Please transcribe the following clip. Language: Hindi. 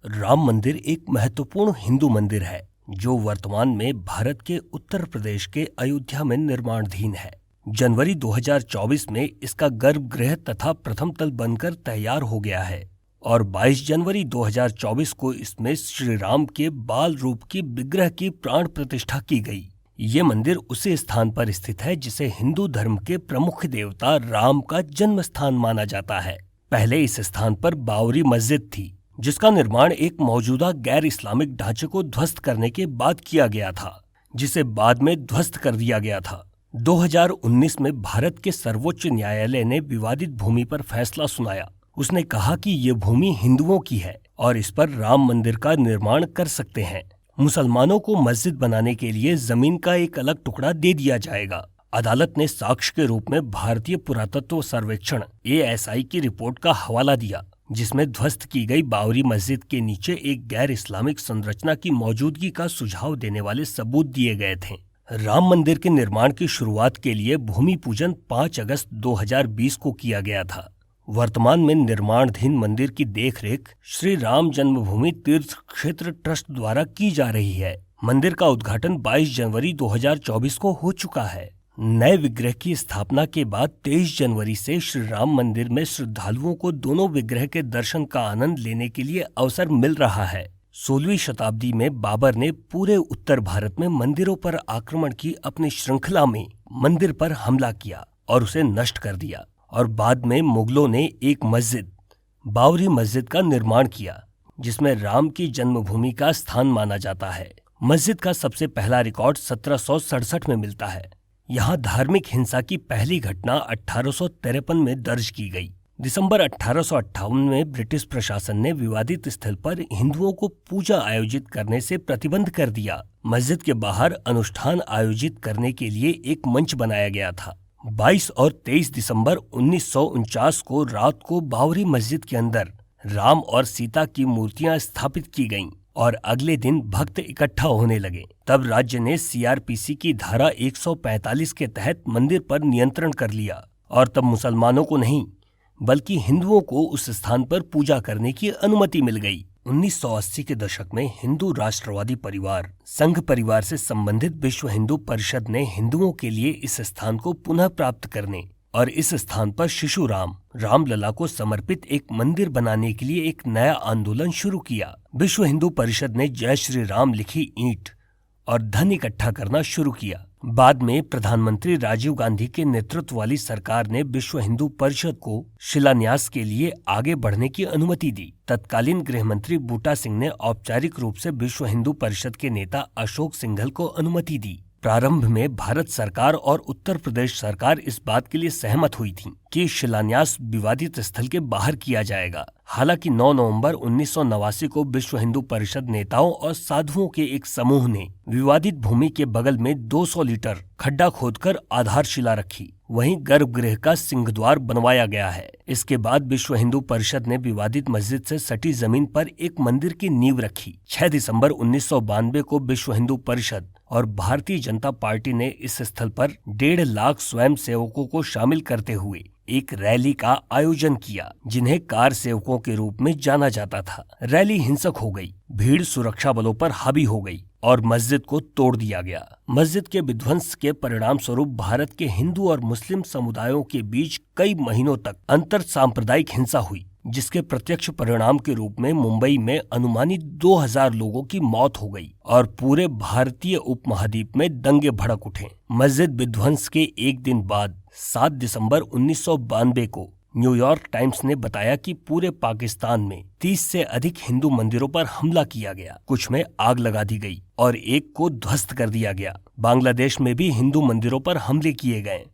राम मंदिर एक महत्वपूर्ण हिंदू मंदिर है जो वर्तमान में भारत के उत्तर प्रदेश के अयोध्या में निर्माणाधीन है। जनवरी 2024 में इसका गर्भगृह तथा प्रथम तल बनकर तैयार हो गया है और 22 जनवरी 2024 को इसमें श्री राम के बाल रूप की विग्रह की प्राण प्रतिष्ठा की गई। ये मंदिर उसी स्थान पर स्थित है जिसे हिंदू धर्म के प्रमुख देवता राम का जन्म स्थान माना जाता है। पहले इस स्थान पर बाबरी मस्जिद थी जिसका निर्माण एक मौजूदा गैर इस्लामिक ढांचे को ध्वस्त करने के बाद किया गया था, जिसे बाद में ध्वस्त कर दिया गया था। 2019 में भारत के सर्वोच्च न्यायालय ने विवादित भूमि पर फैसला सुनाया। उसने कहा कि ये भूमि हिंदुओं की है और इस पर राम मंदिर का निर्माण कर सकते हैं। मुसलमानों को मस्जिद बनाने के लिए जमीन का एक अलग टुकड़ा दे दिया जाएगा। अदालत ने साक्ष्य के रूप में भारतीय पुरातत्व सर्वेक्षण ASI की रिपोर्ट का हवाला दिया, जिसमें ध्वस्त की गई बाबरी मस्जिद के नीचे एक गैर इस्लामिक संरचना की मौजूदगी का सुझाव देने वाले सबूत दिए गए थे। राम मंदिर के निर्माण की शुरुआत के लिए भूमि पूजन 5 अगस्त 2020 को किया गया था। वर्तमान में निर्माणाधीन मंदिर की देखरेख श्री राम जन्मभूमि तीर्थ क्षेत्र ट्रस्ट द्वारा की जा रही है। मंदिर का उद्घाटन 22 जनवरी 2024 को हो चुका है। नए विग्रह की स्थापना के बाद 23 जनवरी से श्री राम मंदिर में श्रद्धालुओं को दोनों विग्रह के दर्शन का आनंद लेने के लिए अवसर मिल रहा है। 16वीं शताब्दी में बाबर ने पूरे उत्तर भारत में मंदिरों पर आक्रमण की अपनी श्रृंखला में मंदिर पर हमला किया और उसे नष्ट कर दिया, और बाद में मुगलों ने एक मस्जिद बाबरी मस्जिद का निर्माण किया जिसमें राम की जन्मभूमि का स्थान माना जाता है। मस्जिद का सबसे पहला रिकॉर्ड 1767 में मिलता है। यहाँ धार्मिक हिंसा की पहली घटना 1853 में दर्ज की गई। दिसंबर 1858 में ब्रिटिश प्रशासन ने विवादित स्थल पर हिंदुओं को पूजा आयोजित करने से प्रतिबंध कर दिया। मस्जिद के बाहर अनुष्ठान आयोजित करने के लिए एक मंच बनाया गया था। 22 और 23 दिसंबर 1949 को रात को बाबरी मस्जिद के अंदर राम और सीता की मूर्तियां स्थापित की गईं और अगले दिन भक्त इकट्ठा होने लगे। तब राज्य ने CRPC की धारा 145 के तहत मंदिर पर नियंत्रण कर लिया और तब मुसलमानों को नहीं बल्कि हिंदुओं को उस स्थान पर पूजा करने की अनुमति मिल गई। 1980 के दशक में हिंदू राष्ट्रवादी परिवार संघ परिवार से संबंधित विश्व हिंदू परिषद ने हिंदुओं के लिए इस स्थान को पुनः प्राप्त करने और इस स्थान पर शिशु रामलला को समर्पित एक मंदिर बनाने के लिए एक नया आंदोलन शुरू किया। विश्व हिंदू परिषद ने जय श्री राम लिखी ईंट और धन इकट्ठा करना शुरू किया। बाद में प्रधानमंत्री राजीव गांधी के नेतृत्व वाली सरकार ने विश्व हिंदू परिषद को शिलान्यास के लिए आगे बढ़ने की अनुमति दी। तत्कालीन गृह मंत्री बूटा सिंह ने औपचारिक रूप से विश्व हिंदू परिषद के नेता अशोक सिंघल को अनुमति दी। प्रारंभ में भारत सरकार और उत्तर प्रदेश सरकार इस बात के लिए सहमत हुई थी कि शिलान्यास विवादित स्थल के बाहर किया जाएगा। हालांकि 9 नवंबर 1989 को विश्व हिंदू परिषद नेताओं और साधुओं के एक समूह ने विवादित भूमि के बगल में 200 लीटर खड्डा खोदकर आधारशिला रखी। वहीं गर्भगृह का सिंहद्वार बनवाया गया है। इसके बाद विश्व हिंदू परिषद ने विवादित मस्जिद से सटी जमीन पर एक मंदिर की नींव रखी। 6 दिसंबर 1992 को विश्व हिंदू परिषद और भारतीय जनता पार्टी ने इस स्थल पर 1.5 लाख स्वयं सेवकों को शामिल करते हुए एक रैली का आयोजन किया, जिन्हें कार सेवकों के रूप में जाना जाता था। रैली हिंसक हो गई, भीड़ सुरक्षा बलों पर हावी हो गई और मस्जिद को तोड़ दिया गया। मस्जिद के विध्वंस के परिणाम स्वरूप भारत के हिंदू और मुस्लिम समुदायों के बीच कई महीनों तक अंतर सांप्रदायिक हिंसा हुई, जिसके प्रत्यक्ष परिणाम के रूप में मुंबई में अनुमानित 2000 लोगों की मौत हो गई और पूरे भारतीय उपमहाद्वीप में दंगे भड़क उठे। मस्जिद विध्वंस के एक दिन बाद 7 दिसंबर 1992 को न्यूयॉर्क टाइम्स ने बताया कि पूरे पाकिस्तान में 30 से अधिक हिंदू मंदिरों पर हमला किया गया। कुछ में आग लगा दी गई और एक को ध्वस्त कर दिया गया। बांग्लादेश में भी हिंदू मंदिरों पर हमले किए गए।